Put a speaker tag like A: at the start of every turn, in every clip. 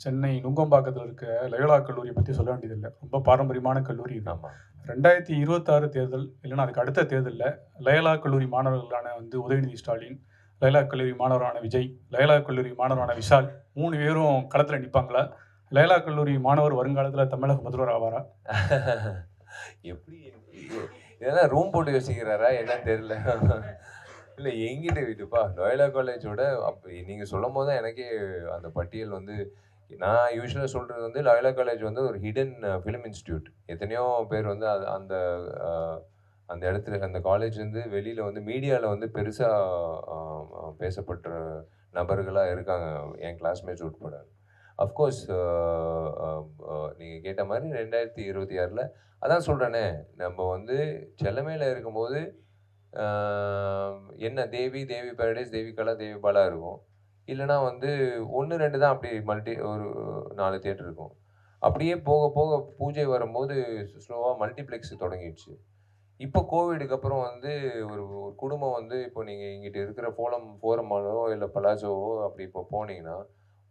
A: சென்னை நுங்கம்பாக்கத்தில இருக்க லயோலா கல்லூரிய பத்தி சொல்ல வேண்டியதில்ல. ரொம்ப பாரம்பரியமான கல்லூரி இது.
B: ஆமா.
A: 2026 தேர்தல் இல்லன்னா அதுக்கு அடுத்த தேர்தல்ல லயோலா கல்லூரி மாணவர்களான உதயநிதி ஸ்டாலின், லயோலா கல்லூரி மாணவரான விஜய், லயோலா கல்லூரி மாணவரான விஷால் 3 பேரும் களத்தில நிப்பாங்களா? லயோலா கல்லூரி மாணவர் வருங்காலத்தில தமிழக முதல்வர் ஆவாரா?
B: எப்படி இதெல்லாம் ரூம் போட்டு யோசிக்கிறாரா என்னன்னு தெரியல. இல்ல என்கிட்ட விடுப்பா. லயோலா காலேஜோட நீங்க சொல்லும்போது தான் எனக்கே அந்த பட்டியல் வந்து நான் யூசுவலா சொல்றது வந்து லயோலா காலேஜ் வந்து ஒரு ஹிடன் ஃபிலிம் இன்ஸ்டிடியூட். எத்தனையோ பேர் வந்து அந்த அ அந்த இடத்துல அந்த காலேஜ் வந்து வெளியில வந்து மீடியால வந்து பெருசா அ அ பேசப்பட்ட நபர்களா இருக்காங்க. என் கிளாஸ்மேட்ஸ் உட்பட. அஃப்கோர்ஸ் அ அ அ நீங்க கேட்ட மாரி 2026ல அதான் சொல்றேனே, நம்ம வந்து செல்லமேல இருக்கும்போது, ஆ என்ன தேவி, தேவி பாரடைஸ், தேவி கலா, தேவி பாலா இருக்கும். இல்லன்னா வந்து 1, 2 தான் அப்படி ஒரு 4 தியேட்டர் இருக்கும். அப்படியே போக போக பூஜை வரும்போது ஸ்லோவா மல்டிப்ளெக்ஸ் தொடங்கிடுச்சு. இப்போ கோவிடுக்கு அப்புறம் வந்து ஒரு ஒரு குடும்பம் வந்து இப்போ நீங்க இங்கிட்டு இருக்கிற ஃபோரம் மாலோ இல்ல பலாசோவோ அப்படி இப்போ போனீங்கன்னா,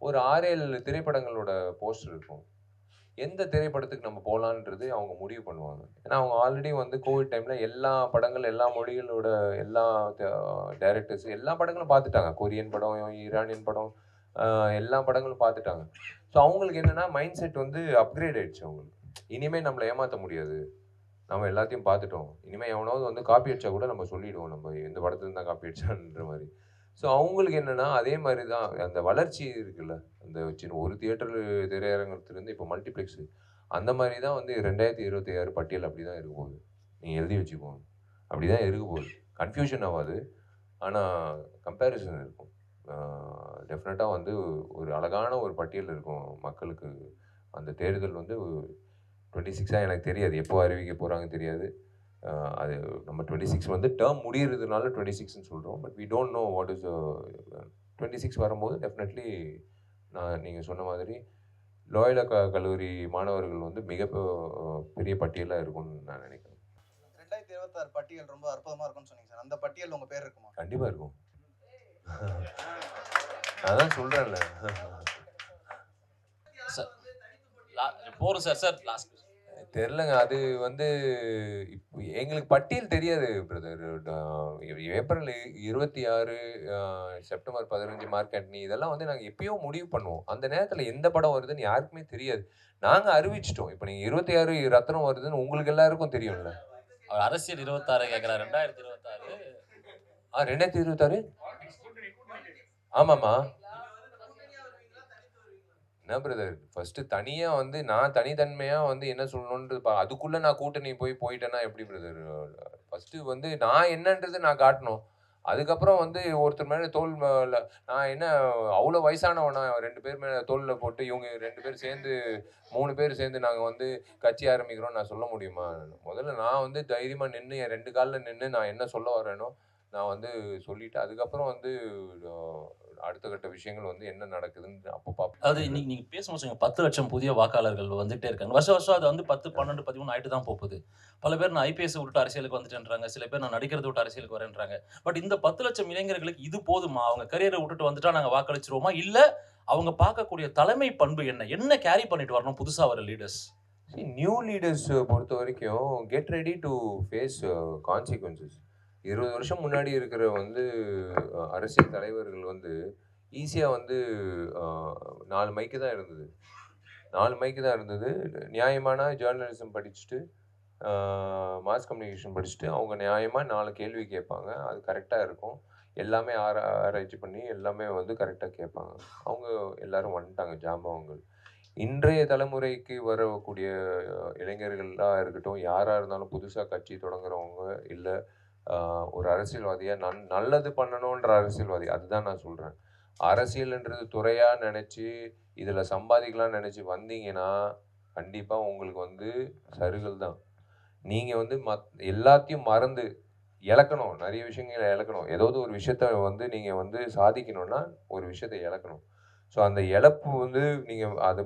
B: ஒரு 6, 7 திரைப்படங்களோட போஸ்டர் இருக்கும். எந்த திரைப்படத்துக்கு நம்ம போலான்றது அவங்க முடிவு பண்ணுவாங்க. ஏன்னா, அவங்க ஆல்ரெடி வந்து கோவிட் டைம்ல எல்லா படங்கள், எல்லா மொழிகளோட எல்லா ட டைரக்டர்ஸ் எல்லா படங்களும் பார்த்துட்டாங்க. கொரியன் படம், ஈரானியன் படம், அ எல்லா படங்களும் பார்த்துட்டாங்க. ஸோ அவங்களுக்கு என்னன்னா, மைண்ட் செட் வந்து அப்கிரேட் ஆயிடுச்சு அவங்களுக்கு. இனிமே நம்மள ஏமாத்த முடியாது. நம்ம எல்லாத்தையும் பார்த்துட்டோம். இனிமே எவனாவது வந்து காப்பி அடிச்சா கூட நம்ம சொல்லிடுவோம். நம்ம இந்த படத்துலருந்து தான் காப்பி அடிச்சான்ற மாரி. ஸோ அவங்களுக்கு என்னன்னா, அதே மாரி தான் அந்த வளர்ச்சி இருக்குல்ல. அந்த சின்ன ஒரு தியேட்டர் திரையரங்கத்திலருந்து இப்போ மல்டிப்ளெக்ஸ். அந்த மாரி தான் வந்து 2026 பட்டியல் அப்படிதான் இருக்க போகுது. நீங்க எழுதி வச்சுக்கோங்க. அப்படிதான் இருக்க போகுது. கன்ஃப்யூஷன் ஆவாது. ஆனா கம்பேரிசன் இருக்கும். ஆ டெஃபினட்டா வந்து ஒரு அழகான ஒரு பட்டியல் இருக்கும் மக்களுக்கு. அந்த தேர்தல் வந்து 26 எனக்கு தெரியாது. எப்போ அறிவிக்க போறாங்கன்னு தெரியாது. அ அது நம்ம 26 வந்து டெர்ம் முடியறதுனால 26ன்னு சொல்றோம். But we don't know what is 26 வரும்போது டெஃபினெட்லி நீங்க சொன்ன மாதிரி லோயலா கல்லூரி மாணவர்கள் வந்து பெரிய பட்டியலா இருக்கும்னு நான் நினைக்கிறேன்.
C: 2026 பட்டியல் ரொம்ப அற்புதமா இருக்கும்னு சொன்னீங்க சார். அந்த பட்டியல்ல உங்க பேர் இருக்குமா?
B: கண்டிப்பா இருக்கும். அதான் சொல்றேன்ல.
D: சார் போறோம் சார். சார் லாஸ்ட்
B: தெரியலங்க. அது வந்து எங்களுக்கு பட்டியல் தெரியாது பிரதர். ஏப்ரல் 26 அ செப்டம்பர் 15 மார்க் ஆண்டனி இதெல்லாம் வந்து நாங்க எப்பயோ முடிவு பண்ணுவோம். அந்த நேரத்தில எந்த படம் வருதுன்னு யாருக்குமே தெரியாது. நாங்க அறிவிச்சுட்டோம். இப்ப நீங்க 26 ரத்னம் வருதுன்னு உங்களுக்கு எல்லாருக்கும் தெரியும்ல.
D: அவர் அரசியல் 26 கேட்கிறார். 2026
B: 2026 ஆமாமா. என்ன பிரதர் ஃபர்ஸ்ட் தனியா வந்து நான் தனித்தன்மையா வந்து என்ன சொல்லணும்ன்றது அதுக்குள்ள நான் கூட்டணி போயிட்டேன்னா எப்படி பிரதர்? ஃபர்ஸ்ட் வந்து நான் என்னன்றத நான் காட்டணும். அதுக்கப்புறம் வந்து ஒருத்தர் மேல நான் என்ன அவ்வளோ வயசானவனா 2 பேர் மேல தோள்ல போட்டு இவங்க 2 பேரும் சேர்ந்து 3 பேர் சேர்ந்து நாங்க வந்து கட்சி ஆரம்பிக்கிறோம்னு நான் சொல்ல முடியுமா? முதல்ல நான் வந்து தைரியமா நின்னு என் 2 கால்ல நின்னு நான் என்ன சொல்ல வரேனோ, நான் வந்து சொல்லிட்டு அதுக்கப்புறம் வந்து அ அடுத்த கட்ட விஷயங்கள் வந்து என்ன நடக்குதுன்னு அப்ப
D: அதாவது
B: பார்ப்போம்.
D: இன்னைக்கு நீங்க பேசும்போது சொன்னீங்க 10,00,000 புதிய வாக்காளர்கள் வந்துட்டே இருக்காங்க. வருஷம் வருஷம் அது வந்து 10, 12, 13 ஆயிட்டு தான் போகுது. பல பேர் நான் ஐபிஎஸ் விட்டுட்டு அரசியலுக்கு வந்துட்டேன்றாங்க. சில பேர் நான் நடிக்கிறத விட்டு அரசியலுக்கு வரேன்றாங்க. பட் இந்த 10,00,000 இளைஞர்களுக்கு இது போதுமா? அவங்க கரியர விட்டுட்டு வந்துட்டா நாங்க வாக்களிச்சுருவோமா? இல்ல அவங்க பார்க்கக்கூடிய தலைமை பண்பு என்ன? என்ன கேரி பண்ணிட்டு வரணும் புதுசா வர லீடர்ஸ்?
B: நியூ லீடர்ஸ் பொறுத்தவரைக்கும் get ready to face consequences. 20 வருஷம் முன்னாடி இருக்கிற வந்து அரசியல் தலைவர்கள் வந்து ஈஸியா வந்து அ 4 மைக்கு தான் இருந்தது. 4 மைக்கு தான் இருந்தது. நியாயமான ஜர்னலிசம் படிச்சுட்டு, அ மாஸ் கம்யூனிகேஷன் படிச்சுட்டு, அவங்க நியாயமா 4 கேள்வி கேட்பாங்க. அது கரெக்ட்டா இருக்கும். எல்லாமே ஆராய்ச்சி பண்ணி எல்லாமே வந்து கரெக்ட்டா கேட்பாங்க. அவங்க எல்லாரும் வந்துட்டாங்க ஜாம்பவான்கள். இன்றைய தலைமுறைக்கு வரக்கூடிய இளைஞர்களா இருக்கட்டும், யாரா இருந்தாலும் புதுசா கட்சி தொடங்குறவங்க, இல்ல ஒரு அரசியல்வாதியா நல்லது பண்ணணுன்ற அரசியல்வாதி. அதுதான் நான் சொல்றேன். அரசியல்ன்றது துறையா நெனச்சு, இதுல சம்பாதிக்கலாம்னு நெனச்சு வந்தீங்கன்னா, கண்டிப்பா உங்களுக்கு வந்து சறுகல் தான். நீங்க வந்து எல்லாத்தையும் மறந்து இழக்கணும். நெறைய விஷயங்கள இழக்கணும். ஏதாவது ஒரு விஷயத்த வந்து நீங்க வந்து சாதிக்கணும்னா, ஒரு விஷயத்த இழக்கணும். ஸோ அந்த இழப்பு வந்து நீங்க அது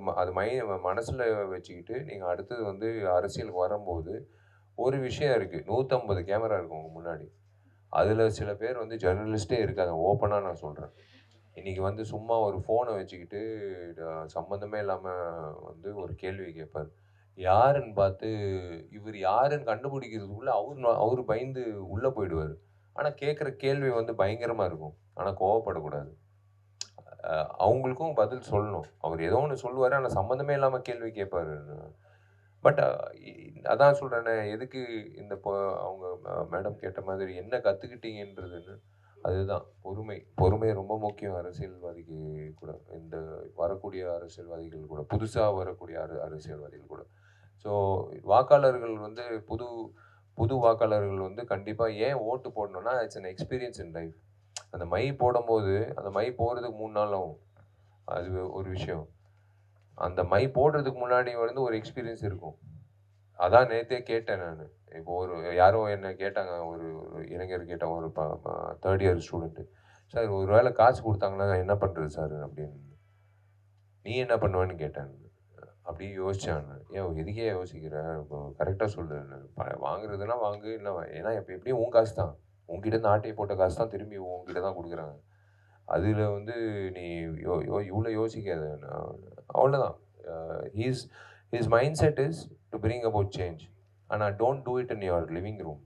B: மனசுல வச்சுக்கிட்டு, நீங்க அடுத்தது வந்து அரசியலுக்கு வரும்போது, ஒரு விஷயம் இருக்கு. 150 கேமரா இருக்கும் உங்க முன்னாடி. அதுல சில பேர் வந்து ஜர்னலிஸ்ட்டே இருக்காங்க. ஓப்பனா நான் சொல்றேன். இன்னைக்கு வந்து சும்மா ஒரு ஃபோனை வச்சுக்கிட்டு சம்மந்தமே இல்லாமல் வந்து ஒரு கேள்வி கேட்பார். யாருன்னு பார்த்து இவர் யாருன்னு கண்டுபிடிக்கிறதுக்குள்ள அவர் பயந்து உள்ளே போயிடுவார். ஆனால் கேட்குற கேள்வி வந்து பயங்கரமாக இருக்கும். ஆனால் கோவப்படக்கூடாது. அவங்களுக்கும் பதில் சொல்லணும். அவர் ஏதோ ஒன்று சொல்லுவார், ஆனால் சம்மந்தமே இல்லாமல் கேள்வி கேட்பாரு. பட் அதான் சொல்கிறேனே, எதுக்கு இந்த அவங்க மேடம் கேட்ட மாதிரி என்ன கற்றுக்கிட்டீங்கன்றதுன்னு, அதுதான் பொறுமை. பொறுமை ரொம்ப முக்கியம் அரசியல்வாதிக்கு கூட. இந்த வரக்கூடிய அரசியல்வாதிகள் கூட, புதுசாக வரக்கூடிய அரசியல்வாதிகள் கூட. ஸோ வாக்காளர்கள் வந்து புது வாக்காளர்கள் வந்து கண்டிப்பாக ஏன் ஓட்டு போடணும்னா, it's an experience in life. அந்த மை போடும்போது, அந்த மை போகிறதுக்கு 3 நாள் ஆகும். அது ஒரு விஷயம். அந்த மை போடுறதுக்கு முன்னாடி வந்து ஒரு எக்ஸ்பீரியன்ஸ் இருக்கும். அதான் நேத்தே கேட்டேன் நானு. இப்போ யாரோ என்ன கேட்டாங்க, ஒரு இளைஞர் கேட்டாங்க, ஒரு 3rd இயர் ஸ்டூடெண்ட்டு. "சார் ஒரு வேளை காசு குடுத்தாங்கன்னா என்ன பண்றது சார்?" அப்படின்னு. "நீ என்ன பண்ணுவேன்னு?" கேட்டேன். அப்படியே யோசிச்சேன் நானு. "ஏன் எதுக்கே யோசிக்கிற? இப்போ கரெக்ட்டா சொல்லு. வாங்குறதுன்னா வாங்கு. இல்ல ஏன்னா இப்ப எப்படியும் உன் காசு தான். உன்கிட்ட இருந்து ஆட்டைய போட்ட காசு தான் திரும்பி உன்கிட்ட தான் குடுக்குறாங்க. அதுல வந்து நீ இவ்ளோ யோசிக்காத." அவ்வளோதான். His mindset is to bring about change. ஆனா don't do it in your living room.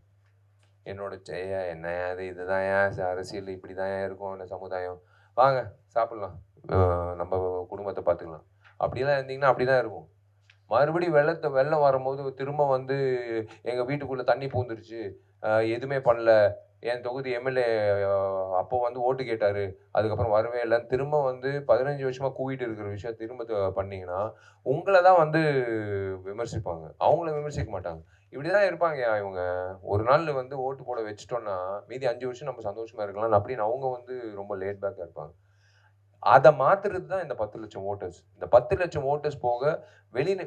B: என்னோட என்ன அது இதுதான் அரசியல் இப்படி தான் இருக்கும் இந்த சமுதாயம். வாங்க சாப்பிடலாம். நம்ம குடும்பத்தை பார்த்துக்கலாம். அப்படிலாம் இருந்தீங்கன்னா அப்படிதான் இருக்கும். மறுபடியும் வெள்ளம் வரும்போது திரும்ப வந்து எங்க வீட்டுக்குள்ள தண்ணி பூந்துருச்சு. எதுவுமே பண்ணல. என் தொகுதி எம்எல்ஏ அப்போ வந்து ஓட்டு கேட்டாரு. அதுக்கப்புறம் வரவே இல்லைன்னு திரும்ப வந்து 15 வருஷமா கூவிட்டு இருக்கிற விஷயம் திரும்ப பண்ணீங்கன்னா, உங்கள தான் வந்து விமர்சிப்பாங்க. அவங்கள விமர்சிக்க மாட்டாங்க. இப்படிதான் இருப்பாங்கயா இவங்க. ஒரு நாள் வந்து ஓட்டு போட வச்சுட்டோம்னா, மீதி 5 வருஷம் நம்ம சந்தோஷமா இருக்கலாம் அப்படின்னு அவங்க வந்து ரொம்ப லேட் பேக்கா இருப்பாங்க. அத மாத்துறது தான் இந்த 10,00,000 வோட்டர்ஸ். இந்த 10,00,000 வோட்டர்ஸ் போக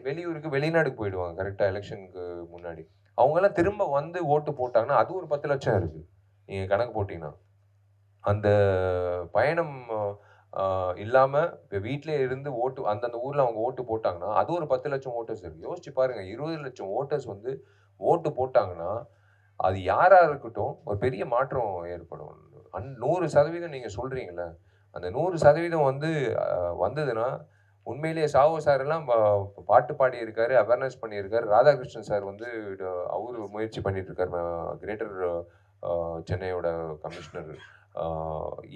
B: வெளியூருக்கு வெளிநாடுக்கு போயிடுவாங்க கரெக்ட்டா எலெக்ஷனுக்கு முன்னாடி. அவங்கலாம் திரும்ப வந்து ஓட்டு போட்டாங்கன்னா, அது ஒரு 10,00,000 இருக்கு. நீங்க கணக்கு போட்டீங்கன்னா. அந்த பயணம் அ இல்லாம வீட்லயே இருந்து அந்தந்த ஊர்ல அவங்க ஓட்டு போட்டாங்கன்னா, அது ஒரு 10,00,000 வோட்டர்ஸ் இருக்கு. யோசிச்சு பாருங்க. 20,00,000 வோட்டர்ஸ் வந்து ஓட்டு போட்டாங்கன்னா, அது யாரா இருக்கட்டும், ஒரு பெரிய மாற்றம் ஏற்படும். 100% நீங்க சொல்றீங்கல்ல, அந்த 100% வந்து வந்ததுன்னா, உண்மையிலேயே சாவோ சார் எல்லாம் பாட்டு பாடியிருக்காரு, அவேர்னஸ் பண்ணியிருக்காரு. ராதாகிருஷ்ணன் சார் வந்து அவரு முயற்சி பண்ணிட்டு இருக்காரு. கிரேட்டர் சென்னையோட கமிஷனர். ஆ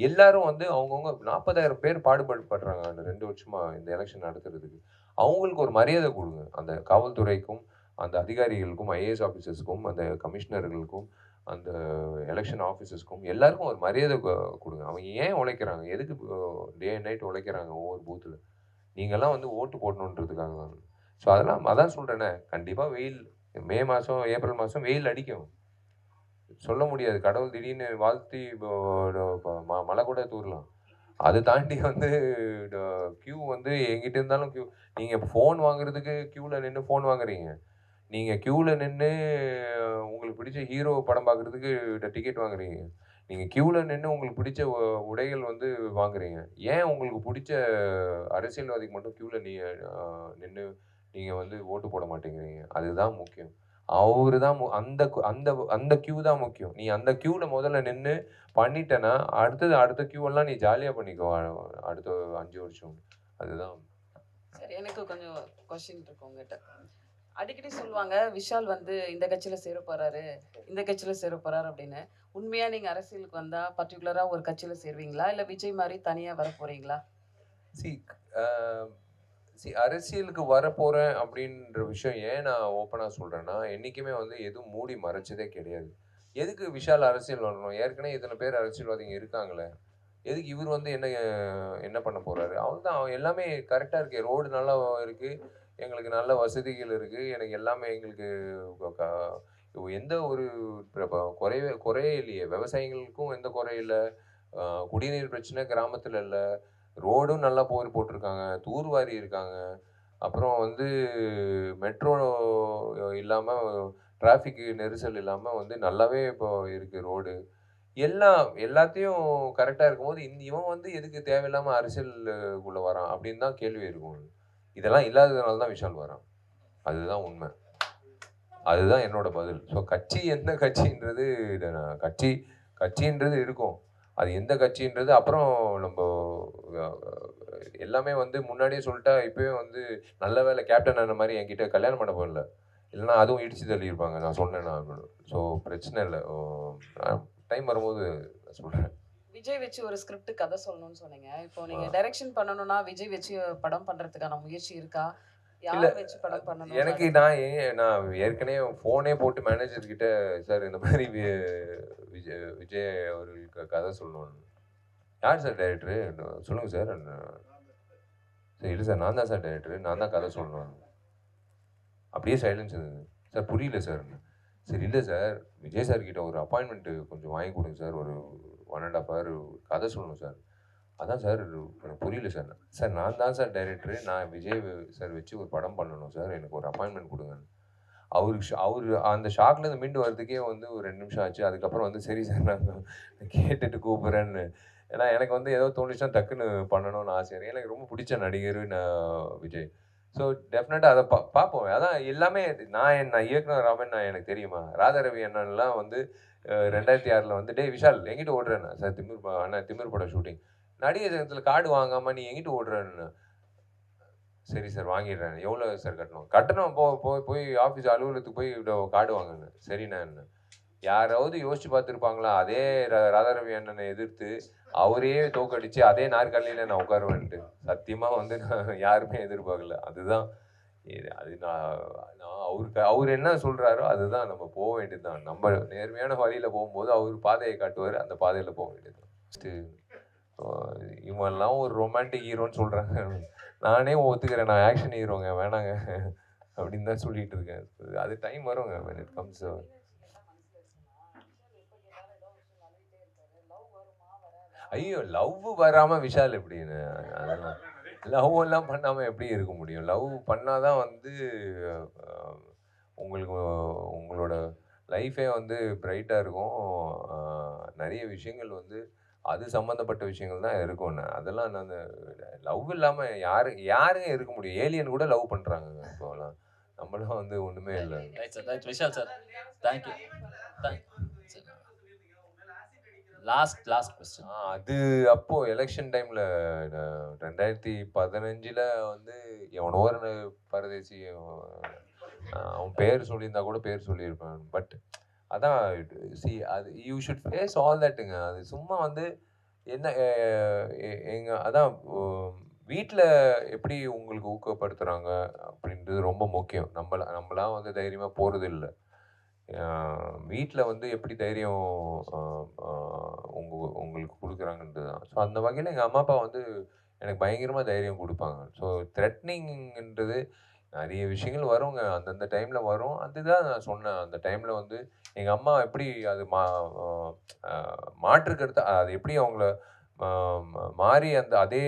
B: எல்லாரும் வந்து அவங்கவங்க 40,000 பேர் பாடுபடுறாங்க அந்த 2 வருஷமா இந்த எலக்ஷன் நடத்துறதுக்கு. அவங்களுக்கு ஒரு மரியாதை குடுங்க. அந்த காவல்துறைக்கும், அந்த அதிகாரிகளுக்கும், ஐஏஎஸ் ஆஃபீசர்ஸ்க்கும், அந்த கமிஷனர்களுக்கும், அந்த எலக்ஷன் ஆஃபீசர்ஸ்க்கும் எல்லாருக்கும் ஒரு மரியாதை குடுங்க. அவங்க ஏன் உழைக்கிறாங்க? எதுக்கு டே அண்ட் நைட் உழைக்கிறாங்க ஒவ்வொரு பூத்துல? நீங்கலாம் வந்து ஓட்டு போடணுன்றதுக்காக தான். ஸோ அதான் சொல்றேனே, கண்டிப்பா மே மாசம், ஏப்ரல் மாசம் வெயில் அடிக்கும். சொல்ல முடியாது. கடவுள் திடீர்னு வாழ்த்தி மழை கூட தூறலாம். அத தாண்டி வந்து ட கியூ வந்து எங்கிட்ட இருந்தாலும் நீங்க ஃபோன் வாங்குறதுக்கு கியூல நின்னு ஃபோன் வாங்குறீங்க. நீங்க கியூல நின்னு உங்களுக்கு பிடிச்ச ஹீரோ படம் பார்க்குறதுக்கு டிக்கெட் வாங்குறீங்க. நீங்க கியூல நின்னு உங்களுக்கு பிடிச்ச உடைகள் வந்து வாங்குறீங்க. ஏன் உங்களுக்கு பிடிச்ச அரசியல்வாதிக்கு மட்டும் கியூல நின்னு நீங்க வந்து ஓட்டு போட மாட்டேங்கிறீங்க? அதுதான் முக்கியம். அவரு தான் அந்த அந்த அந்த கியூ தான் முக்கியம். நீ அந்த கியூல முதல்ல நின்னு பண்ணிட்டேன்னா, அடுத்த கியூ எல்லாம் நீ ஜாலியா பண்ணிக்கோ. அடுத்த 5 வருஷம். அதுதான்.
E: சரி, எனக்கு கொஞ்சம் கொஸ்டின் இருக்கு உங்ககிட்ட. அடிக்கடி சொல்லுவாங்க விஷால் வந்து இந்த கட்சியில சேர போறாரு, இந்த கட்சியில சேர போறாரு அப்படின்னு. உண்மையா நீங்க அரசியலுக்கு வந்தா பர்டிகுலரா ஒரு கட்சியில சேருவீங்களா, இல்ல விஜய் மாதிரி தனியா வர போறீங்களா?
B: சி அ சி அரசியலுக்கு வரப்போறேன் அப்படின்ற விஷயம் ஏன் நான் ஓப்பனா சொல்றேன்னா, என்னைக்குமே வந்து எதுவும் மூடி மறைச்சதே கிடையாது. எதுக்கு விஷால் அரசியல் வரணும்? ஏற்கனவே இத்தனை பேர் அரசியல்வாதிங்க இருக்காங்களே. எதுக்கு இவர் வந்து என்ன பண்ண போறாரு? அவ்வளவுதான். எல்லாமே கரெக்ட்டா இருக்கு. ரோடு நல்லா இருக்கு. எங்களுக்கு நல்ல வசதிகள் இருக்கு. எனக்கு எல்லாமே எங்களுக்கு க எந்த ஒரு குறையே இல்லையே. விவசாயிகளுக்கும் எந்த குறையும் இல்ல. குடிநீர் பிரச்சனை கிராமத்துல இல்ல. ரோடும் நல்லா போட்டிருக்காங்க. தூர்வாரி இருக்காங்க. அப்புறம் வந்து மெட்ரோ இல்லாம டிராஃபிக் நெரிசல் இல்லாம வந்து நல்லாவே இப்போ இருக்கு ரோடு. எல்லாத்தையும் கரெக்ட்டா இருக்கும்போது, இவன் வந்து எதுக்கு தேவையில்லாம அரசியலுக்குள்ள வரான்? அப்படின்னு தான் கேள்வி இருக்கும். இதெல்லாம் இல்லாததுனால தான் விஷால் வரான். அதுதான் உண்மை. அதுதான் என்னோட பதில். ஸோ கட்சி எந்த கட்சின்றது கட்சின்றது இருக்கும். அது எந்த கட்சின்றது அப்புறம் நம்ம எல்லாமே வந்து முன்னாடியே சொல்லிட்டா இப்போயே வந்து நல்ல வேலை கேப்டன் ஆன மாதிரி என்கிட்ட கல்யாணம் பண்ண போகல, இல்லைன்னா அதுவும் இடிச்சு தள்ளியிருப்பாங்க நான் சொன்னேன்னா. ஸோ பிரச்சனை இல்லை, டைம் வரும்போது சொல்கிறேன்.
E: விஜய் வச்சு ஒரு ஸ்கிரிப்ட் கதை சொல்லணும்னு சொன்னீங்க. இப்போ நீங்க டைரக்ஷன் பண்ணணும்னா விஜய் வச்சு படம் பண்றதுக்கான முயற்சி இருக்கா?
B: இல்ல,
E: யார் வச்சு படம் பண்ணணும்?
B: எனக்கு நான் ஏற்கனவே ஃபோனே போட்டு மேனேஜர் கிட்ட, சார் இந்த மாதிரி விஜய் அவர்களுக்கு கதை சொல்லணும். யார் சார் டைரக்டரு? சொல்லுங்க சார். சார் இல்லை சார், நான் தான் சார் டைரக்டரு, நான் தான் கதை சொல்லணும். அப்படியே சைலன்ஸ் இருந்தது. சார் புரியல சார். சரி இல்லை சார், விஜய் சார் கிட்ட ஒரு அப்பாயின்மெண்ட்டு கொஞ்சம் வாங்கி கொடுங்க சார், ஒரு 1.5 hour கதை சொல்லணும் சார். அதான் சார் எனக்கு புரியல சார். சார் நான் தான் சார் டைரக்டரு, நான் விஜய் சார் வச்சு ஒரு படம் பண்ணணும் சார், எனக்கு ஒரு அப்பாயின்மெண்ட் கொடுங்க. அவர் அந்த ஷாக்லேருந்து மீண்டு வரதுக்கே வந்து ஒரு 2 நிமிஷம் ஆச்சு. அதுக்கப்புறம் வந்து சரி சார் நான் கேட்டுட்டு கூப்பிட்றேன்னு. ஏன்னா எனக்கு வந்து ஏதோ தோணுச்சுன்னா டக்குன்னு பண்ணணும்னு ஆசை. எனக்கு ரொம்ப பிடிச்ச நடிகர் விஜய். ஸோ டெஃபினட்டாக அதை பார்ப்போம். அதான் எல்லாமே நான் இயக்குனர் ராமன் எனக்கு தெரியுமா? ராதாரவி அண்ணன்லாம் வந்து 2006 வந்து டே விஷால் எங்கிட்ட ஓடுறேன்னா சார், திமிர் படம் ஷூட்டிங், நடிகர் சங்கத்தில் கார்டு வாங்காமல் நீ எங்கிட்ட ஓடுறேன்னு. சரி சார் வாங்கிடுறேன். எவ்வளோ சார் கட்டணும் போய் ஆஃபீஸ் அலுவலகத்துக்கு போய் கார்டு வாங்குங்க. சரிண்ணா. யாராவது யோசிச்சு பார்த்துருப்பாங்களா? அதே ராதாரவி அண்ணனை எதிர்த்து அவரையே தோக்கடிச்சு அதே நாற்காலியில் நான் உட்காருவேன்ட்டு. சத்தியமாக வந்து நான் யாருமே எதிர்பார்க்கல. அதுதான் அது அவர் என்ன சொல்கிறாரோ அதுதான் நம்ம போக வேண்டியது தான். நம்ம நேர்மையான வழியில் போகும்போது அவர் பாதையை காட்டுவார், அந்த பாதையில் போக வேண்டியது தான். இவங்கெல்லாம் ஒரு ரொமான்டிக் ஹீரோன்னு சொல்கிறாங்க, நானே ஒத்துக்கிறேன், நான் ஆக்ஷன் ஹீரோங்க வேணாங்க அப்படின்னு தான் சொல்லிட்டு இருக்கேன். அது டைம் வருங்க when it comes. ஐயோ, லவ் வராமல் விஷால் எப்படின்னு? அதெல்லாம் லவ் எல்லாம் பண்ணாமல் எப்படி இருக்க முடியும்? லவ் பண்ணாதான் வந்து உங்களுக்கு உங்களோட லைஃபே வந்து பிரைட்டாக இருக்கும். நிறைய விஷயங்கள் வந்து அது சம்மந்தப்பட்ட விஷயங்கள் தான் இருக்கும்னு. அதெல்லாம் நான் லவ் இல்லாமல் யாருங்க இருக்க முடியும்? ஏலியன் கூட லவ் பண்ணுறாங்க இப்போலாம். நம்மளாம் வந்து ஒன்றுமே இல்லை.
D: Vishal sir, thank you. Last question.
B: அது அப்போ எலெக்ஷன் டைம்ல 2015 வந்து எவனோ ஒரு பரதேசி, அவன் பேர் சொல்லியிருந்தா கூட பேர் சொல்லியிருப்பான். பட் அதான் அது யூ ஷுட் ஃபேஸ் ஆல் தட்டுங்க. அது சும்மா வந்து என்ன அதான் வீட்டில் எப்படி உங்களுக்கு ஊக்கப்படுத்துகிறாங்க அப்படின்றது ரொம்ப முக்கியம். நம்மளாம் வந்து தைரியமாக போகிறது இல்லை. வீட்டில் வந்து எப்படி தைரியம் உங்களுக்கு கொடுக்குறாங்கன்றது தான். ஸோ அந்த வகையில் எங்கள் அம்மா அப்பா வந்து எனக்கு பயங்கரமாக தைரியம் கொடுப்பாங்க. ஸோ த்ரெட்னிங்ன்றது நிறைய விஷயங்கள் வருங்க, அந்தந்த டைமில் வரும். அதுதான் நான் சொன்னேன். அந்த டைமில் வந்து எங்கள் அம்மா எப்படி அது மாற்றுக்கருத்து அது எப்படி அவங்கள மாறி அதே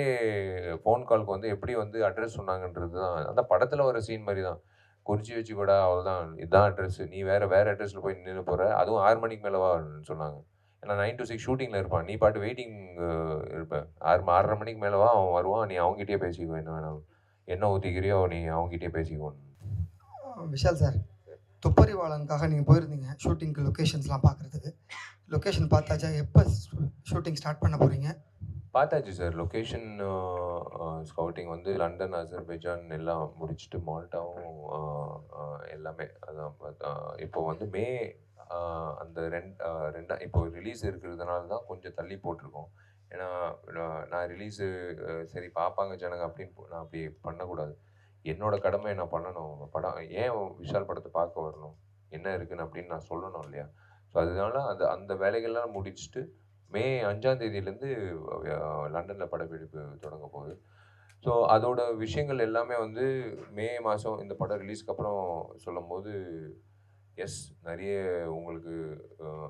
B: ஃபோன் காலுக்கு வந்து எப்படி வந்து அட்ரஸ் சொன்னாங்கன்றது தான். அந்த படத்தில் வர சீன் மாதிரி தான். குறிச்சி வச்சுக்கூடா, அவ்வளோதான், இதுதான் அட்ரஸ், நீ வேறு அட்ரஸில் போய் நின்று போகிற, அதுவும் 6 மணிக்கு மேலே வான்னு சொன்னாங்க. ஏன்னா 9 to 6 ஷூட்டிங்கில் இருப்பான், நீ பாட்டு வெயிட்டிங் இருப்பேன். 6:30 மணிக்கு மேலே அவன் வருவான், நீ அவங்ககிட்டயே பேசிக்கோ, என்ன வேணாலும் என்ன ஊற்றிக்கிறியோ நீ அவங்ககிட்டயே பேசிக்கோன்னு.
F: விஷால் சார், துப்பறிவாளனுக்காக நீங்கள் போயிருந்தீங்க ஷூட்டிங்க்கு, லொக்கேஷன்ஸ்லாம் பார்க்குறதுக்கு. லொக்கேஷன் பார்த்தாச்சா? எப்போ ஷூட்டிங் ஸ்டார்ட் பண்ண போகிறீங்க?
B: பார்த்தாச்சு சார். லொக்கேஷன் ஸ்கவுட்டிங் வந்து லண்டன், அசர்பைஜான் எல்லாம் முடிச்சுட்டு மால்ட்டாவும் எல்லாமே. அதான் இப்போ வந்து மே அந்த இப்போ ரிலீஸ் இருக்கிறதுனால தான் கொஞ்சம் தள்ளி போட்டிருக்கோம். ஏன்னா நான் ரிலீஸு சரி பார்ப்பாங்க ஜனங்க அப்படின்னு நான் அப்படி பண்ணக்கூடாது. என்னோட கடமை நான் பண்ணணும். படம் ஏன் விஷால் படத்தை பார்க்க வரணும், என்ன இருக்குன்னு அப்படின்னு நான் சொல்லணும் இல்லையா? ஸோ அதனால அந்த வேலைகள்லாம் முடிச்சுட்டு மே 5ஆம் தேதியிலேருந்து லண்டனில் படப்பிடிப்பு தொடங்க போகுது. ஸோ அதோட விஷயங்கள் எல்லாமே வந்து மே மாதம் இந்த படம் ரிலீஸ்க்கு அப்புறம் சொல்லும் போது எஸ் நிறைய உங்களுக்கு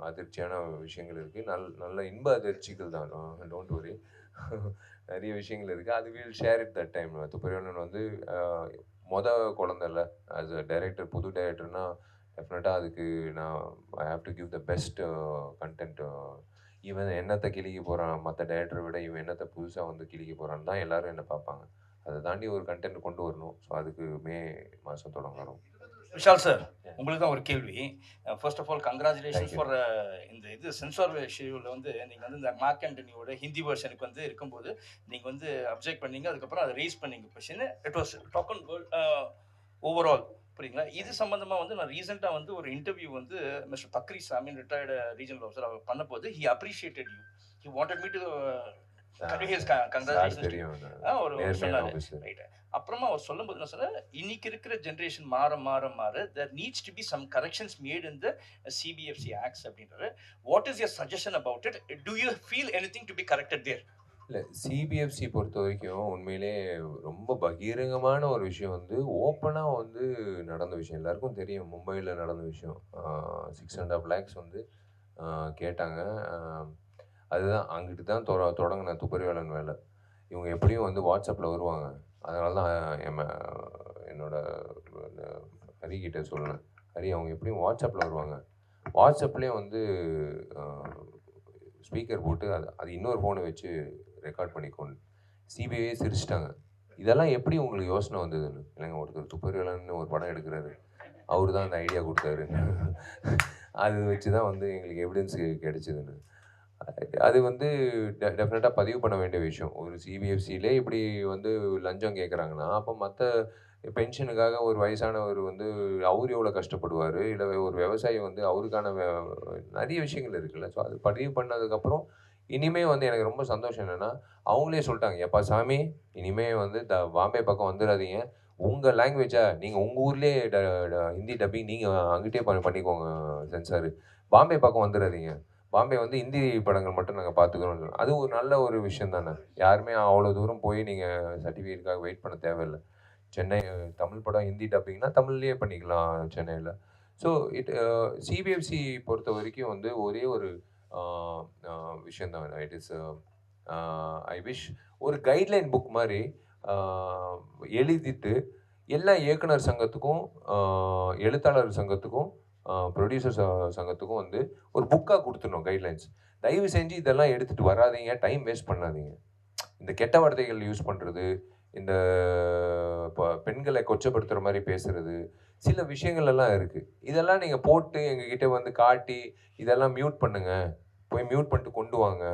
B: அதிர்ச்சியான விஷயங்கள் இருக்குது. நல்ல இன்ப அதிர்ச்சிகள் தான், டோன்ட் வரி. நிறைய விஷயங்கள் இருக்குது. அது will share it that time. Thupparivaalan வந்து குழந்தைல ஆஸ் அ டைரக்டர், புது டைரக்டர்னா டெஃபினட்டாக அதுக்கு நான் I have to give the best content. இவன் என்னத்தை கிழிக்க போகிறான், மற்ற டைரக்டரை விட இவன் என்னத்தை புதுசாக வந்து கிழிக்க போகிறான்னு தான் எல்லோரும் என்ன பார்ப்பாங்க. அதை தாண்டி ஒரு கண்டென்ட் கொண்டு வரணும். ஸோ அதுக்கு மே மாதம் தொடங்குறோம்.
G: விஷால் சார், உங்களுக்கு தான் ஒரு கேள்வி. First of all congratulations
B: Thank you.
G: For இந்த இது சென்சார் ஷெட்யூலில் வந்து நீங்கள் வந்து இந்த மார்க் ஆண்டனியோட ஹிந்தி வெர்ஷனுக்கு வந்து இருக்கும்போது நீங்கள் வந்து அப்ஜெக்ட் பண்ணீங்க, அதுக்கப்புறம் அதை ரேஸ் பண்ணீங்க question. It was talk on overall, புரியுங்களா? இது சம்மந்தமாக வந்து நான் ரீசெண்டாக வந்து ஒரு இன்டர்வியூ வந்து மிஸ்டர் பக்ரி சாமின் ரிட்டையர்டு ரீஜனல் ஆஃபீஸர் அவர் பண்ணபோது he appreciated you. He wanted me to convey his
B: sir
G: congratulations.
B: தெரியும்
G: ஒரு
B: நேர்மையான
G: சொன்னாரு.
B: ஆஃபீஸர்.
G: ரைட். அப்புறமா அவர் சொல்லும்போது என்ன சொன்னார், இன்னைக்கு இருக்கிற ஜென்ரேஷன் மாற மாற மாற there needs to be some corrections made in the CBFC acts அப்படின்றாரு. What is your suggestion about it? Do you feel anything to be corrected there?
B: இல்லை, சிபிஎஃப்சி பொறுத்த வரைக்கும் உண்மையிலே ரொம்ப பகிரங்கமான ஒரு விஷயம் வந்து ஓப்பனாக வந்து நடந்த விஷயம். எல்லாருக்கும் தெரியும், மும்பையில் நடந்த விஷயம். 6.5 lakhs வந்து கேட்டாங்க. அதுதான் அங்கிட்டு தான் தொடங்கின துப்பறிவாளன் வேலை. இவங்க எப்படியும் வந்து வாட்ஸ்அப்பில் வருவாங்க. அதனால தான் என்னோட ஹரிக்கிட்ட சொன்னேன், ஹரி அவங்க எப்படியும் வாட்ஸ்அப்பில் வருவாங்க. வாட்ஸ்அப்லேயே வந்து ஸ்பீக்கர் போட்டு அது இன்னொரு ஃபோனை வச்சு ரெக்கார்ட் பண்ணிக்கொண்டு சிபிஐயே சிரிச்சிட்டாங்க. இதெல்லாம் எப்படி உங்களுக்கு யோசனை வந்ததுன்னு. இல்லைங்க, ஒருத்தர் துப்பறிவாளன்னு ஒரு படம் எடுக்கிறாரு, அவரு தான் அந்த ஐடியா கொடுத்தாரு. அது வச்சு தான் வந்து எங்களுக்கு எவிடன்ஸ் கிடைச்சிதுன்னு. அது வந்து டெஃபினட்டாக பதிவு பண்ண வேண்டிய விஷயம். ஒரு சிபிஎஃப்சியிலே இப்படி வந்து லஞ்சம் கேட்குறாங்கன்னா, அப்போ மற்ற பென்ஷனுக்காக ஒரு வயசானவர் வந்து அவர் எவ்வளோ கஷ்டப்படுவார், இல்லை ஒரு விவசாயி வந்து அவருக்கான நிறைய விஷயங்கள் இருக்குல்ல. ஸோ அது பதிவு பண்ணதுக்கப்புறம் இனிமேல் வந்து எனக்கு ரொம்ப சந்தோஷம் என்னென்னா, அவங்களே சொல்லிட்டாங்க, எப்பா சாமி இனிமேல் வந்து பாம்பே பக்கம் வந்துடாதீங்க, உங்கள் லாங்குவேஜா நீங்கள் உங்கள் ஊர்லேயே ஹிந்தி டப்பிங் நீங்கள் அங்கிட்டே பண்ணிக்கோங்க சென்சார், பாம்பே பக்கம் வந்துடாதீங்க, பாம்பே வந்து ஹிந்தி படங்கள் மட்டும் நாங்கள் பார்த்துக்கிறோம். அது ஒரு நல்ல ஒரு விஷயம் தானே. யாருமே அவ்வளோ தூரம் போய் நீங்கள் சர்டிஃபிகேட்டுக்காக வெயிட் பண்ண தேவையில்லை. சென்னை தமிழ் படம் ஹிந்தி டப்பிங்னா தமிழ்லேயே பண்ணிக்கலாம் சென்னையில். ஸோ சிபிஎஃப்சி பொறுத்த வரைக்கும் வந்து ஒரே ஒரு விஷயந்தான். இட் இஸ் ஐ விஷ் ஒரு கைட்லைன் புக் மாதிரி எழுதிட்டு எல்லா இயக்குனர் சங்கத்துக்கும் எழுத்தாளர் சங்கத்துக்கும் ப்ரொடியூசர் சங்கத்துக்கும் வந்து ஒரு புக்காக கொடுத்துடணும் கைட்லைன்ஸ். தயவு செஞ்சு இதெல்லாம் எடுத்துகிட்டு வராதீங்க, டைம் வேஸ்ட் பண்ணாதீங்க. இந்த கெட்ட வார்த்தைகள் யூஸ் பண்ணுறது, இந்த பெண்களை கொச்சப்படுத்துகிற மாதிரி பேசுகிறது, சில விஷயங்கள் எல்லாம் இருக்குது. இதெல்லாம் நீங்கள் போட்டு எங்ககிட்ட வந்து காட்டி இதெல்லாம் மியூட் பண்ணுங்கள், போய் மியூட் பண்ணிட்டு கொண்டு வாங்க,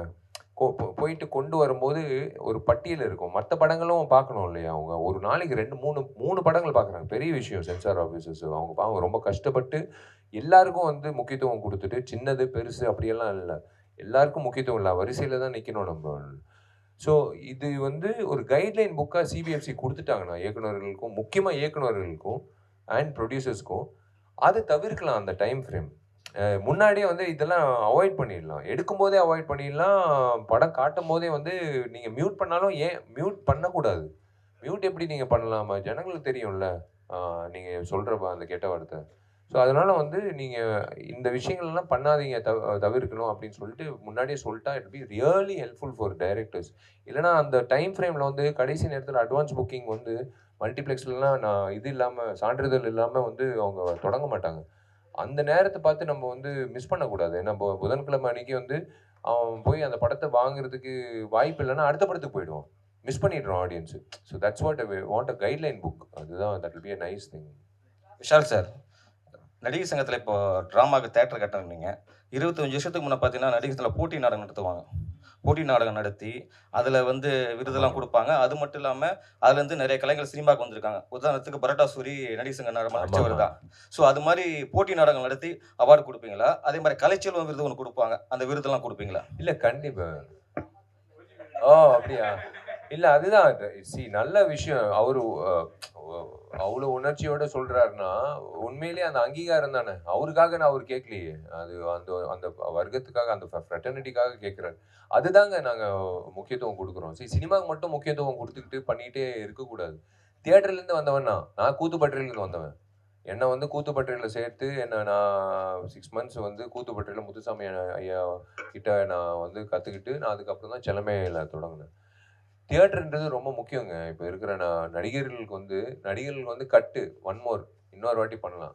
B: போயிட்டு கொண்டு வரும்போது ஒரு பட்டியல் இருக்கும். மற்ற படங்களும் பார்க்கணும் இல்லையா? அவங்க ஒரு நாளைக்கு 2-3 படங்கள் பார்க்குறாங்க. பெரிய விஷயம் சென்சார் ஆஃபீஸர்ஸ். அவங்க பாவம் ரொம்ப கஷ்டப்பட்டு எல்லாருக்கும் வந்து முக்கியத்துவம் கொடுத்துட்டு, சின்னது பெருசு அப்படியெல்லாம் இல்லை, எல்லாருக்கும் முக்கியத்துவம் இல்லை, வரிசையில் தான் நிற்கணும் நம்ம. ஸோ இது வந்து ஒரு கைட்லைன் புக்காக சிபிஎஃப்சி கொடுத்துட்டாங்கன்னா இயக்குநர்களுக்கும், முக்கியமாக இயக்குநர்களுக்கும் அண்ட் ப்ரொடியூசர்ஸ்க்கும், அதை தவிர்க்கலாம். அந்த டைம் ஃப்ரேம் முன்னாடியே வந்து இதெல்லாம் அவாய்ட் பண்ணிடலாம். எடுக்கும்போதே அவாய்ட் பண்ணிடலாம். படம் காட்டும் போதே வந்து நீங்கள் மியூட் பண்ணாலும் ஏன் மியூட் பண்ணக்கூடாது? மியூட் எப்படி நீங்கள் பண்ணலாமா? ஜனங்களுக்கு தெரியும்ல நீங்கள் சொல்கிற அந்த கெட்ட வார்த்தை. ஸோ அதனால் வந்து நீங்கள் இந்த விஷயங்கள்லாம் பண்ணாதீங்க, தவிர்க்கணும் அப்படின்னு சொல்லிட்டு முன்னாடியே சொல்லிட்டா it be really helpful for directors. இல்லைனா அந்த டைம் ஃப்ரேமில் வந்து கடைசி நேரத்தில் அட்வான்ஸ் புக்கிங் வந்து மல்டிப்ளெக்ஸ்லாம் நான் இது இல்லாமல், சான்றிதழ் இல்லாமல் வந்து அவங்க தொடங்க மாட்டாங்க. அந்த நேரத்தை பார்த்து நம்ம வந்து மிஸ் பண்ணக்கூடாது. ஏன்னா புதன்கிழமை அன்னைக்கு வந்து அவன் போய் அந்த படத்தை வாங்குறதுக்கு வாய்ப்பு இல்லைன்னா அடுத்த படத்துக்கு போயிடுவான், மிஸ் பண்ணிடுறான் audience. So that's what I want a guideline book. அதுதான் that will be a nice thing.
H: Vishal sir, நடிகர் சங்கத்தில் இப்போ ட்ராமாவுக்கு தேட்டர் கட்டினீங்க. 25 வருஷத்துக்கு முன்னே பார்த்தீங்கன்னா நடிகர் சங்கத்தில் போட்டி நாடகம் நடத்துவாங்க. போட்டி நாடகம் நடத்தி அதில் வந்து விருதெல்லாம் கொடுப்பாங்க. அது மட்டும் இல்லாமல் அதுலேருந்து நிறைய கலைஞர்கள் சினிமாவுக்கு வந்திருக்காங்க. உதாரணத்துக்கு பரோட்டா சூரி நடிகர் சங்க நடிச்சவர் தான். ஸோ அது மாதிரி போட்டி நாடகம் நடத்தி அவார்டு கொடுப்பீங்களா? அதே மாதிரி கலைச்செல்வம் விருது ஒன்று கொடுப்பாங்க, அந்த விருதெல்லாம் கொடுப்பீங்களா?
B: இல்லை, கண்டிப்பாக. அப்படியா? இல்லை, அதுதான் நல்ல விஷயம். அவரு அவ்வளோ உணர்ச்சியோட சொல்றாருன்னா உண்மையிலேயே அந்த அங்கீகாரம் தானே. அவருக்காக நான் அவர் கேட்கலையே, அது அந்த அந்த வர்க்கத்துக்காக, அந்த ஃப்ரெட்டர்னிட்டிக்காக கேட்குறாரு. அதுதாங்க நாங்கள் முக்கியத்துவம் கொடுக்குறோம். சினிமாவுக்கு மட்டும் முக்கியத்துவம் கொடுத்துக்கிட்டு பண்ணிகிட்டே இருக்கக்கூடாது. தியேட்டர்லேருந்து வந்தவன் நான் கூத்துப்பட்டியிலேருந்து வந்தவன். என்னை வந்து கூத்துப்பட்டியில் சேர்த்து நான் 6 months வந்து கூத்துப்பட்டியில் முத்துசாமி ஐயா கிட்ட நான் வந்து கற்றுக்கிட்டு நான் அதுக்கப்புறம் தான் செலமையில் தொடங்கினேன். தியேட்டர்ன்றது ரொம்ப முக்கியங்க. இப்போ இருக்கிற நடிகர்களுக்கு வந்து கட்டு இன்னொரு வாட்டி பண்ணலாம்.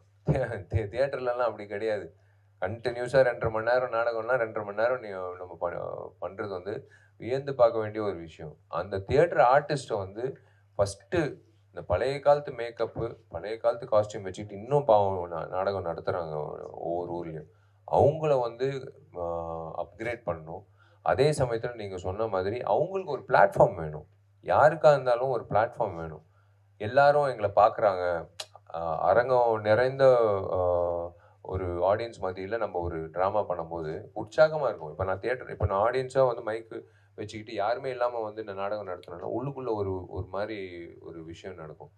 B: தியேட்டர்லலாம் அப்படி கிடையாது. கண்டினியூஸாக 2.5 மணி நேரம் நாடகம்னா 2.5 மணி நேரம் நம்ம பண்ணுறது வந்து வியந்து பார்க்க வேண்டிய ஒரு விஷயம். அந்த தியேட்டர் ஆர்டிஸ்ட்டை வந்து ஃபஸ்ட்டு இந்த பழைய காலத்து மேக்கப்பு, பழைய காலத்து காஸ்டியூம் வச்சுக்கிட்டு இன்னும் பாவம் நாடகம் நடத்துகிறாங்க ஒவ்வொரு ஊர்லேயும். அவங்கள வந்து அப்கிரேட் பண்ணணும். அதே சமயத்தில் நீங்கள் சொன்ன மாதிரி அவங்களுக்கு ஒரு பிளாட்ஃபார்ம் வேணும். யாருக்காக இருந்தாலும் ஒரு பிளாட்ஃபார்ம் வேணும். எல்லாரும் எங்களை பார்க்குறாங்க. அரங்கம் நிறைந்த ஒரு ஆடியன்ஸ் மத்தியில் நம்ம ஒரு ட்ராமா பண்ணும்போது உற்சாகமாக இருக்கும். இப்போ நான் ஆடியன்ஸாக வந்து மைக்கு வச்சுக்கிட்டு யாருமே இல்லாமல் வந்து இந்த நாடகம் நடத்தினோன்னா உள்ளுக்குள்ளே ஒரு மாதிரி ஒரு விஷயம் நடக்கும்.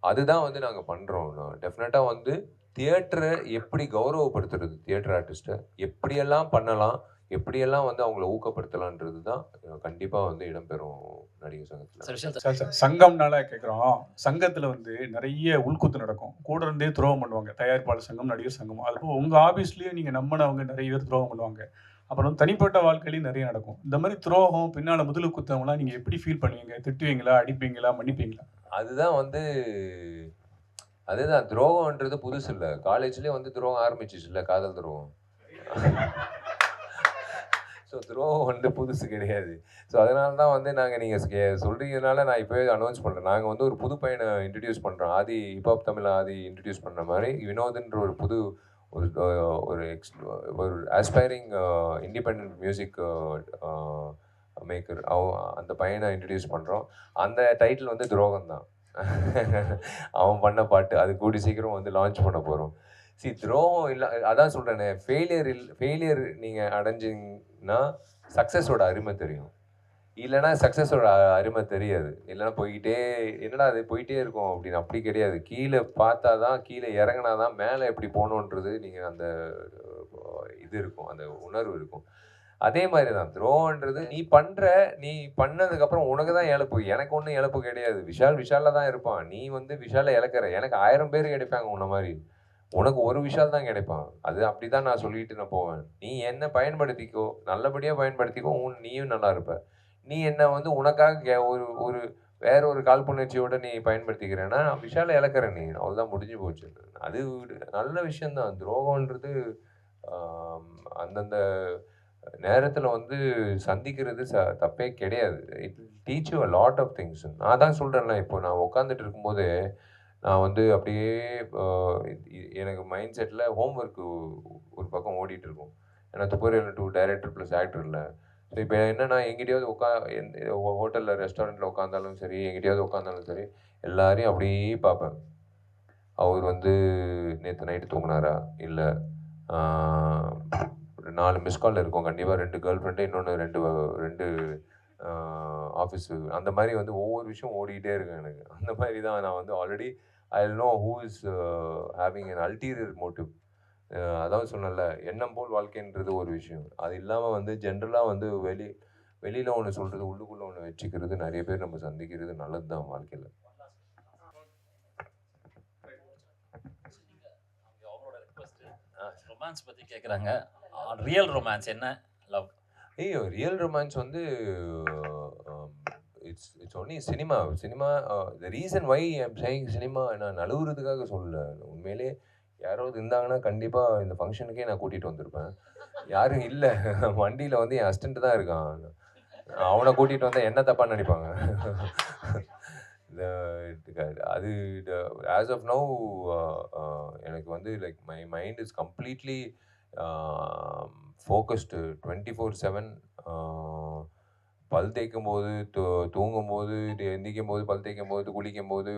B: அதுதான் வந்து நாங்கள் பண்ணுறோம். டெஃபினட்டாக வந்து தியேட்டரை எப்படி கௌரவப்படுத்துறது, தியேட்டர் ஆர்டிஸ்ட்டை எப்படியெல்லாம் பண்ணலாம், எப்படியெல்லாம் வந்து அவங்கள ஊக்கப்படுத்தலான்றது தான் கண்டிப்பாக வந்து இடம்பெறும் நடிகர் சங்கத்தில்.
A: சங்கம்னால கேட்குறோம். சங்கத்தில் வந்து நிறைய உள்குத்து நடக்கும். கூட இருந்தே துரோகம் பண்ணுவாங்க. தயாரிப்பாளர் சங்கம், நடிகர் சங்கம். அதுபோல் உங்கள் ஆஃபீஸ்லேயே நீங்கள் நம்பினவங்க நிறைய பேர் துரோகம் பண்ணுவாங்க. அப்புறம் தனிப்பட்ட வாழ்க்கையிலையும் நிறைய நடக்கும். இந்த மாதிரி துரோகம், பின்னால் முதலு குத்தவங்களாம் நீங்கள் எப்படி ஃபீல் பண்ணுவீங்க? திட்டுவீங்களா, அடிப்பீங்களா, மன்னிப்பீங்களா?
B: அதுதான் வந்து அதுதான் துரோகம்ன்றது புதுசு இல்லை. காலேஜ்லேயே வந்து துரோகம் ஆரம்பிச்சிச்சு இல்லை, காதல் துரோகம். ஸோ துரோகம் வந்து புதுசு கிடையாது. ஸோ அதனால தான் வந்து நீங்கள் சொல்கிறீங்கனால நான் இப்போவே அனௌன்ஸ் பண்ணுறேன். நாங்கள் வந்து ஒரு புது பையனை இன்ட்ரடியூஸ் பண்ணுறோம். ஆதி ஹிப்ஹாப் தமிழ் ஆதி இன்ட்ரடியூஸ் பண்ணுற மாதிரி வினோதுன்ற ஒரு புது ஒரு ஒரு ஆஸ்பைரிங் இண்டிபெண்ட் மியூசிக் மேக்கர் அந்த பையனை இன்ட்ரடியூஸ் பண்ணுறோம். அந்த டைட்டில் வந்து துரோகம் தான். அவன் பண்ண பாட்டு அது கூடி சீக்கிரம் வந்து லான்ச் பண்ண போகிறோம். துரோகம் இல்லை, அதான் சொல்கிறேனே, ஃபெயிலியர் நீங்கள் அடைஞ்சிங்கன்னா சக்ஸஸோட அருமை தெரியும். இல்லைனா சக்ஸஸோட அருமை தெரியாது. இல்லைனா என்னடா அது போயிட்டே இருக்கும் அப்படின்னு. அப்படி கிடையாது. கீழே பார்த்தா தான், கீழே இறங்கினா தான் மேலே எப்படி போகணுன்றது நீங்கள் அந்த இது இருக்கும், அந்த உணர்வு இருக்கும். அதே மாதிரி தான் துரோகன்றது நீ பண்ணதுக்கப்புறம் உனக்கு தான் இழப்பு. எனக்கு ஒன்றும் இழப்பு கிடையாது. விஷாலில் தான் இருப்பான். நீ வந்து விஷாலை இழக்கிற. எனக்கு 1000 பேர் கிடைப்பாங்க உன்ன மாதிரி. உனக்கு ஒரு விஷால் தான் கிடைப்பான். அது அப்படி தான் நான் சொல்லிட்டு நான் போவேன். நீ என்ன பயன்படுத்திக்கோ, நல்லபடியாக பயன்படுத்திக்கோ, நீயும் நல்லா இருப்ப. நீ என்ன வந்து உனக்காக ஒரு வேற ஒரு காழ்ப்புணர்ச்சியோட நீ பயன்படுத்திக்கிறேன்னா விஷாலை இழக்கிற நீ. அவ்வளோதான், முடிஞ்சு போச்சு. அது நல்ல விஷயம்தான். துரோகம்ன்றது அந்தந்த நேரத்தில் வந்து சந்திக்கிறது தப்பே கிடையாது. It teach you a lot of things. நான் தான் சொல்கிறேன்ல, இப்போ நான் உட்காந்துட்டு இருக்கும்போது நான் வந்து அப்படியே எனக்கு மைண்ட் செட்டில் ஹோம்ஒர்க்கு ஒரு பக்கம் ஓடிட்டு இருக்கும். ஏன்னா துப்பறியாளன் 2 டைரக்டர் ப்ளஸ் ஆக்டர் இல்லை. ஸோ இப்போ என்னென்னா எங்கிட்டையாவது ஹோட்டலில் ரெஸ்டாரண்ட்டில் உட்காந்தாலும் சரி, எங்கிட்டையாவது உட்காந்தாலும் சரி, எல்லாரையும் அப்படியே பார்ப்பேன். அவர் வந்து நேற்று நைட்டு தூங்கினாரா, இல்லை 4 மிஸ்கால் இருக்கும் கண்டிப்பாக, 2 கேர்ள் ஃப்ரெண்டு, இன்னொன்று 2 ஆஃபீஸு, அந்த மாதிரி வந்து ஒவ்வொரு விஷயம் ஓடிக்கிட்டே இருக்கும் எனக்கு. அந்த மாதிரி தான் நான் வந்து already I will know who is having an ulterior motive. அதாவது சொன்னல, எண்ணம் போல் வாழ்க்கைன்றது ஒரு விஷயம். அது இல்லாமல் வந்து ஜென்ரலாக வந்து வெளியில் ஒன்று சொல்கிறது, உள்ளுக்குள்ளே ஒன்று வச்சுக்கிறது, நிறைய பேர் நம்ம சந்திக்கிறது நல்லது தான் வாழ்க்கையில்.
D: ரொமான்ஸ் பற்றி கேட்குறாங்க. ரியல் ரொமான்ஸ் என்ன? லவ்.
B: ரியல் ரொமான்ஸ் வந்து it's only cinema. The reason why I'm saying cinema, நான் நழுவுறதுக்காக சொல்லலை. உண்மையிலே யாராவது இருந்தாங்கன்னா கண்டிப்பாக இந்த ஃபங்க்ஷனுக்கே நான் கூட்டிகிட்டு வந்திருப்பேன். யாரும் இல்லை. வண்டியில் வந்து என் அசிஸ்டண்ட் தான் இருக்கான். அவனை கூட்டிகிட்டு வந்தால் என்ன தப்பான்னு நினைப்பாங்க. அது ஆஸ் ஆஃப் நவ் எனக்கு வந்து like my mind is completely focused 24/7. பல் தேய்க்கும் போது, தூங்கும் போது, எந்திக்கும் போது, பல் தேய்க்கும் போது, குளிக்கும் போது,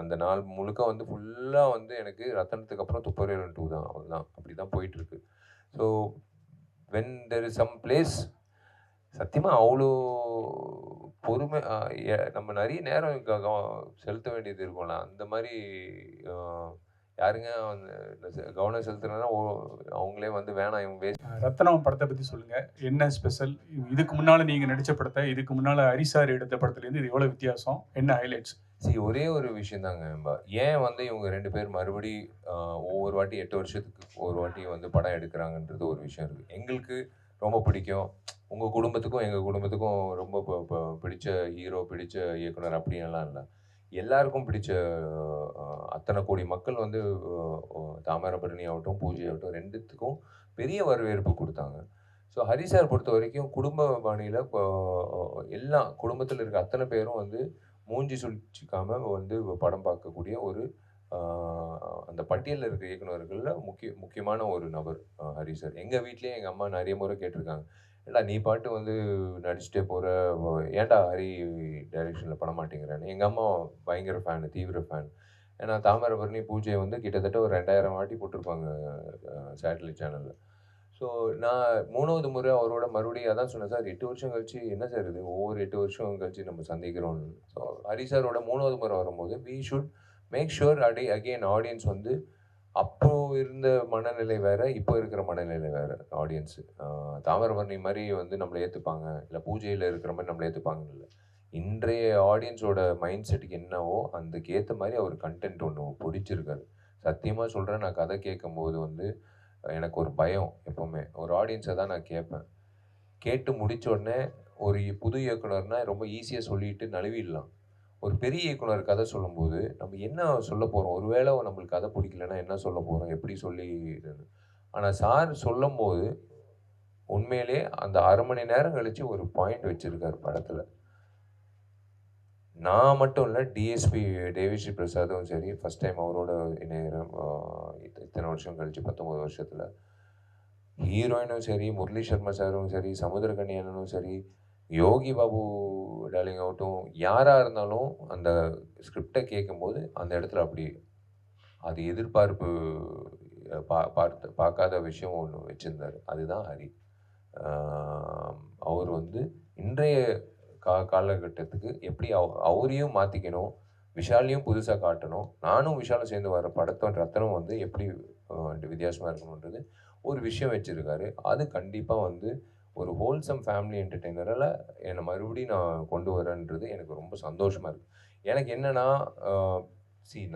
B: அந்த நாள் முழுக்க வந்து ஃபுல்லாக வந்து எனக்கு ரத்தனத்துக்கு அப்புறம் துப்பறியாளன் 2 தான். அவ்வளோதான், அப்படி தான் போயிட்டுருக்கு. So when there is some place, சத்தியமாக அவ்வளோ பொறுமை, நம்ம நிறைய நேரம் செலுத்த வேண்டியது இருக்கும்ல, அந்த மாதிரி யாருங்க கவனம் செலுத்துனா அவங்களே வந்து வேணாம் இவங்க வேஸ்ட்.
A: ரத்னம் படத்தை பற்றி சொல்லுங்கள். என்ன ஸ்பெஷல்? இதுக்கு முன்னால் நீங்கள் நடித்த படத்தை, இதுக்கு முன்னால் ஹரிசார் எடுத்த படத்துலேருந்து இது எவ்வளோ வித்தியாசம்? என்ன ஹைலைட்ஸ்?
B: ஒரே ஒரு விஷயம் தாங்க. ஏன் வந்து இவங்க 2 பேர் மறுபடி ஒவ்வொரு வாட்டி 8 வருஷத்துக்கு ஒரு வாட்டி வந்து படம் எடுக்கிறாங்கன்றது ஒரு விஷயம் இருக்குது. எங்களுக்கு ரொம்ப பிடிக்கும். உங்கள் குடும்பத்துக்கும் எங்கள் குடும்பத்துக்கும் ரொம்ப பிடிச்ச ஹீரோ, பிடிச்ச இயக்குனர் அப்படின்லாம் இல்லை. எல்லாருக்கும் பிடிச்ச அத்தனை கோடி மக்கள் வந்து தாமிரபரணி ஆகட்டும், பூஜை ஆகட்டும், 2த்துக்கும் பெரிய வரவேற்பு கொடுத்தாங்க. ஸோ ஹரிசார் பொறுத்த வரைக்கும் குடும்ப பாணியில் எல்லாம் குடும்பத்தில் இருக்க அத்தனை பேரும் வந்து மூஞ்சி சுழிச்சிக்காம வந்து படம் பார்க்கக்கூடிய ஒரு அந்த பட்டியலில் இருக்கிற இயக்குநர்களில் முக்கியமான ஒரு நபர் ஹரி சார். எங்கள் வீட்லேயே எங்கள் அம்மா நிறைய முறை கேட்டிருக்காங்க, ஏன்டா நீ பாட்டு வந்து நடிச்சுட்டே போகிற, ஏன்டா ஹரி டைரெக்ஷனில் பண்ண மாட்டேங்கிறேன்னு. எங்கள் அம்மா பயங்கர ஃபேனு, தீவிர ஃபேன். ஏன்னா தாமிரபரணி பூஜை வந்து கிட்டத்தட்ட ஒரு 2000 வாட்டி போட்டிருப்பாங்க சேட்டலைட் சேனலில். ஸோ நான் 3வது முறை அவரோட மறுபடியும் அதான் சொன்னேன், சார் 8 வருஷம் கழிச்சு என்ன சார் இது, ஒவ்வொரு 8 வருஷம் கழிச்சு நம்ம சந்திக்கிறோம்னு. ஸோ ஹரி சாரோட 3வது முறை வரும்போது we should make sure again audience வந்து அப்போ இருந்த மனநிலை வேற, இப்போ இருக்கிற மனநிலை வேற. ஆடியன்ஸ் தாமிரபரணி மாதிரி வந்து நம்மளை ஏற்றுப்பாங்க, இல்லை பூஜையில் இருக்கிற மாதிரி நம்மளை ஏற்றுப்பாங்கன்னு இல்லை. இன்றைய ஆடியன்ஸோட மைண்ட் செட்டுக்கு என்னவோ அதுக்கு ஏற்ற மாதிரி அவர் கண்டென்ட் ஒன்று பிடிச்சிருக்காரு. சத்தியமாக சொல்கிறேன், நான் கதை கேட்கும்போது வந்து எனக்கு ஒரு பயம். எப்போவுமே ஒரு ஆடியன்ஸை தான் நான் கேட்பேன். கேட்டு முடித்த உடனே ஒரு புது இயக்குனர்னால் ரொம்ப ஈஸியாக சொல்லிட்டு நழுவிடலாம். ஒரு பெரிய இயக்குனர் கதை சொல்லும்போது நம்ம என்ன சொல்ல போகிறோம், ஒருவேளை நம்மளுக்கு கதை பிடிக்கலன்னா என்ன சொல்ல போகிறோம், எப்படி சொல்லி. ஆனால் சார் சொல்லும் போது உண்மையிலே அந்த 1/2 மணி நேரம் கழித்து ஒரு பாயிண்ட் வச்சுருக்காரு படத்தில். நான் மட்டும் இல்லை, டிஎஸ்பி தேவிஸ்ரீ பிரசாதும் சரி, ஃபஸ்ட் டைம் அவரோட இணையரம் இத்தனை வருஷம் கழிச்சு 19 வருஷத்தில். ஹீரோயினும் சரி, முரளி சர்மா சாரும் சரி, சமுத்திரகனி அண்ணனும் சரி, யோகி பாபு டார்லிங் ஆகட்டும், யாராக இருந்தாலும் அந்த ஸ்கிரிப்டை கேட்கும்போது அந்த இடத்துல அப்படி அது எதிர்பார்ப்பு பார்க்காத விஷயம் ஒன்று வச்சுருந்தார். அதுதான் ஹரி. அவர் வந்து இன்றைய காலகட்டத்துக்கு எப்படி அவரையும் மாற்றிக்கணும், விஷாலையும் புதுசாக காட்டணும், நானும் விஷாலும் சேர்ந்து வர படத்தோட ரத்தனம் வந்து எப்படி வித்தியாசமாக இருக்கணுன்றது ஒரு விஷயம் வச்சுருக்காரு. அது கண்டிப்பாக வந்து ஒரு ஹோல்சம் ஃபேமிலி என்டர்டெய்னரால் என்னை மறுபடியும் நான் கொண்டு வரேன்றது எனக்கு ரொம்ப சந்தோஷமாக இருக்குது. எனக்கு என்னென்னா,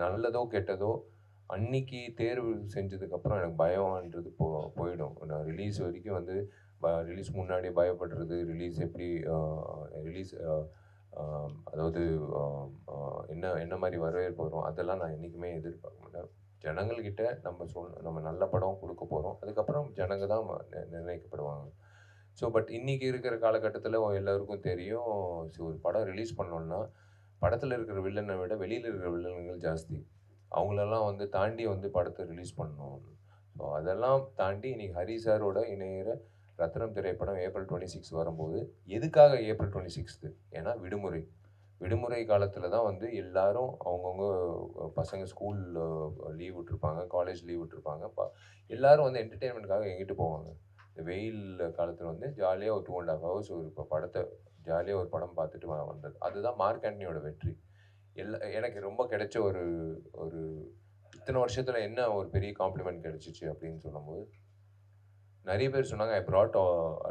B: நல்லதோ கெட்டதோ அன்னைக்கு தேர்வு செஞ்சதுக்கப்புறம் எனக்கு பயம்ன்றது போயிடும். நான் ரிலீஸ் வரைக்கும் வந்து ரிலீஸ் முன்னாடி பயப்படுறது, ரிலீஸ் எப்படி அதாவது என்ன மாதிரி வரவேற்பு வரும், அதெல்லாம் நான் என்றைக்குமே எதிர்பார்க்க மாட்டேன். ஜனங்கள்கிட்ட நம்ம நல்ல படம் கொடுக்க போகிறோம், அதுக்கப்புறம் ஜனங்க தான் நிர்ணயிக்கப்படுவாங்க. ஸோ பட் இன்றைக்கி இருக்கிற காலகட்டத்தில் எல்லாருக்கும் தெரியும், ஒரு படம் ரிலீஸ் பண்ணோன்னா படத்தில் இருக்கிற வில்லனை விட வெளியில் இருக்கிற வில்லன்கள் ஜாஸ்தி. அவங்களெல்லாம் வந்து தாண்டி வந்து படத்தை ரிலீஸ் பண்ணணும். ஸோ அதெல்லாம் தாண்டி இன்றைக்கி ஹரி சாரோட இணையிற ரத்னம் திரைப்படம் ஏப்ரல் 26 வரும்போது, எதுக்காக ஏப்ரல் 26? ஏன்னா விடுமுறை காலத்தில் தான் வந்து எல்லாரும் அவங்கவுங்க பசங்க ஸ்கூல் லீவ் விட்டுருப்பாங்க, காலேஜ் லீவ் விட்டுருப்பாங்க. எல்லோரும் வந்து என்டர்டெயின்மெண்ட்டுக்காக எங்கிட்டு போவாங்க. இந்த வெயில் காலத்தில் வந்து ஜாலியாக ஒரு 2.5 hours ஒரு படத்தை ஜாலியாக ஒரு படம் பார்த்துட்டு வந்தது. அதுதான் மார்க் ஆண்டனியோட வெற்றி. எனக்கு ரொம்ப கிடைச்ச ஒரு இத்தனை வருஷத்தில் என்ன ஒரு பெரிய காம்ப்ளிமெண்ட் கிடைச்சிச்சு அப்படின்னு சொல்லும்போது, நிறைய பேர் சொன்னாங்க, I brought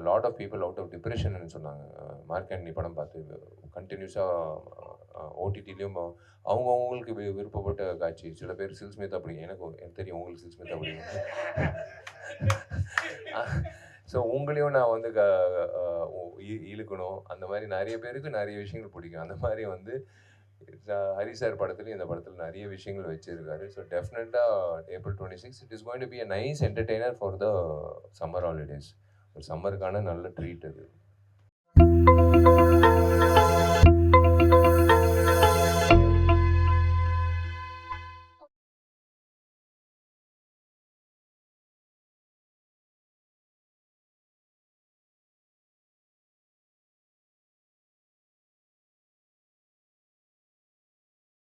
B: lot of people out of டிப்ரெஷன்னு சொன்னாங்க. மார்க் ஆண்டனி படம் பார்த்து கண்டினியூஸாக ஓடிடிலையும் அவங்களுக்கு விருப்பப்பட்ட காட்சி. சில பேர் சில் ஸ்மித் அப்படி, எனக்கு தெரியும் உங்களுக்கு சில் ஸ்மித் அப்படி. ஸோ உங்களையும் நான் வந்து இழுக்கணும். அந்த மாதிரி நிறைய பேருக்கு நிறைய விஷயங்கள் பிடிக்கும். அந்த மாதிரி வந்து ஹரி சார் படத்துலையும் இந்த படத்தில் நிறைய விஷயங்கள் வச்சுருக்காரு. ஸோ டெஃபினட்டாக April 26 it is going to be a nice entertainer for the summer holidays. ஒரு சம்மருக்கான நல்ல ட்ரீட் அது.